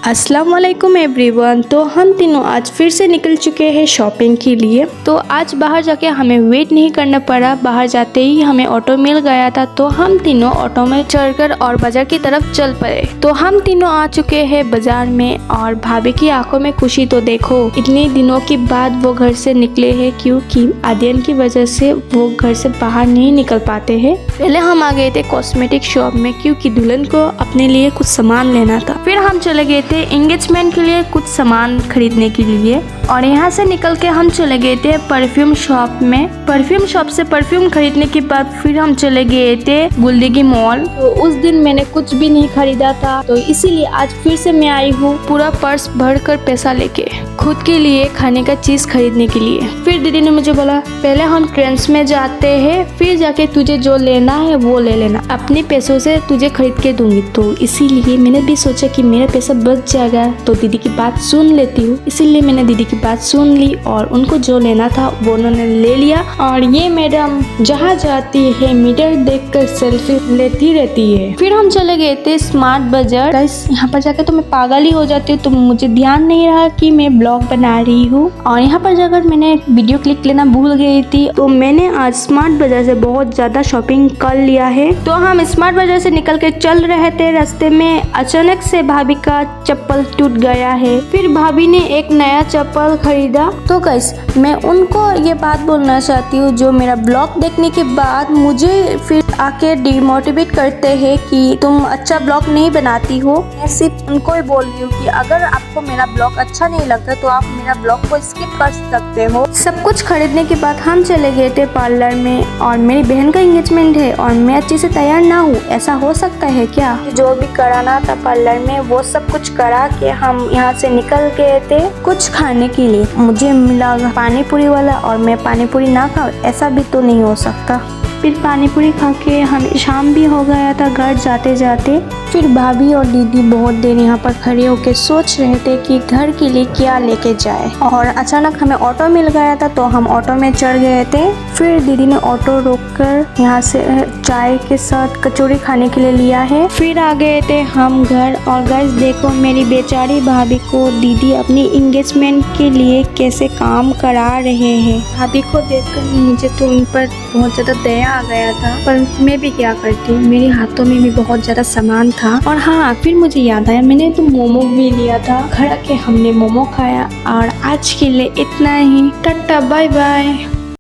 अस्सलाम वालेकुम एवरीवन। तो हम तीनों आज फिर से निकल चुके हैं शॉपिंग के लिए। तो आज बाहर जाके हमें वेट नहीं करना पड़ा, बाहर जाते ही हमें ऑटो मिल गया था। तो हम तीनों ऑटो में चढ़कर और बाजार की तरफ चल पड़े। तो हम तीनों आ चुके हैं बाजार में और भाभी की आंखों में खुशी तो देखो, इतने दिनों के बाद वो घर से निकले हैं, क्योंकि अध्ययन की वजह से वो घर से बाहर नहीं निकल पाते हैं। पहले हम आ गए थे कॉस्मेटिक शॉप में, क्योंकि दुल्हन को अपने लिए कुछ सामान लेना था। फिर हम चले गए थे एंगेजमेंट के लिए कुछ सामान खरीदने के लिए, और यहाँ से निकल के हम चले गए थे परफ्यूम शॉप में। परफ्यूम शॉप से परफ्यूम खरीदने के बाद फिर हम चले गए थे गुलदगी मॉल। तो उस दिन मैंने कुछ भी नहीं खरीदा था, तो इसीलिए आज फिर से मैं आई हूँ पूरा पर्स भरकर पैसा लेके खुद के लिए खाने का चीज खरीदने के लिए। फिर दीदी ने मुझे बोला पहले हम ट्रेंड्स में जाते हैं, फिर जाके तुझे जो लेना है वो ले लेना, अपने पैसों से तुझे खरीद के दूंगी। तो इसीलिए मैंने भी सोचा कि मेरा पैसा बच जाएगा तो दीदी की बात सुन लेती हूँ। इसीलिए मैंने दीदी की बात सुन ली और उनको जो लेना था वो उन्होंने ले लिया। और ये मैडम जहाँ जाती है मीटर देखकर सेल्फी लेती रहती है। फिर हम चले गए थे स्मार्ट बाजार। यहाँ पर जाकर तो मैं पागल ही हो जाती हूँ, तो मुझे ध्यान नहीं रहा कि मैं ब्लॉग बना रही हूँ, और यहाँ पर जाकर मैंने वीडियो क्लिक लेना भूल गई थी। तो मैंने आज स्मार्ट बाजार से बहुत ज्यादा शॉपिंग कर लिया है। तो हम स्मार्ट बाजार से निकल के चल रहे थे, रास्ते में अचानक से भाभी का चप्पल टूट गया है। फिर भाभी ने एक नया चप्पल खरीदा। तो गाइस मैं उनको ये बात बोलना चाहती हूँ, जो मेरा ब्लॉग देखने के बाद मुझे फिर आके डिमोटिवेट करते हैं कि तुम अच्छा ब्लॉग नहीं बनाती हो। मैं सिर्फ उनको ही बोल रही हूँ कि अगर आपको मेरा ब्लॉग अच्छा नहीं लगता तो आप मेरा ब्लॉग को स्किप कर सकते हो। सब कुछ खरीदने के बाद हम चले गए थे पार्लर में, और मेरी बहन का एंगेजमेंट है और मैं अच्छे से तैयार ना हूँ, ऐसा हो सकता है क्या? जो भी कराना था पार्लर में वो सब कुछ करा के हम यहाँ से निकल गए थे कुछ खाने के लिए। मुझे मिला पानी पूरी वाला और मैं पानी पूरी ना खाऊं, ऐसा भी तो नहीं हो सकता। फिर पानी पूरी खा के हमें शाम भी हो गया था घर जाते जाते। फिर भाभी और दीदी बहुत देर यहाँ पर खड़े होकर सोच रहे थे कि घर के लिए क्या लेके जाए, और अचानक हमें ऑटो मिल गया था तो हम ऑटो में चढ़ गए थे। फिर दीदी ने ऑटो रोककर यहाँ से चाय के साथ कचौड़ी खाने के लिए लिया है। फिर आ गए थे हम घर, और गाइस देखो मेरी बेचारी भाभी को दीदी अपनी एंगेजमेंट के लिए कैसे काम करा रहे हैं। भाभी को देखकर मुझे तो उन पर बहुत ज्यादा दया आ गया था, पर मैं भी क्या करती, मेरे हाथों में भी बहुत ज्यादा सामान था। और हाँ, फिर मुझे याद आया मैंने तो मोमो भी लिया था। घर आके हमने मोमो खाया, और आज के लिए इतना ही। Tata bye bye.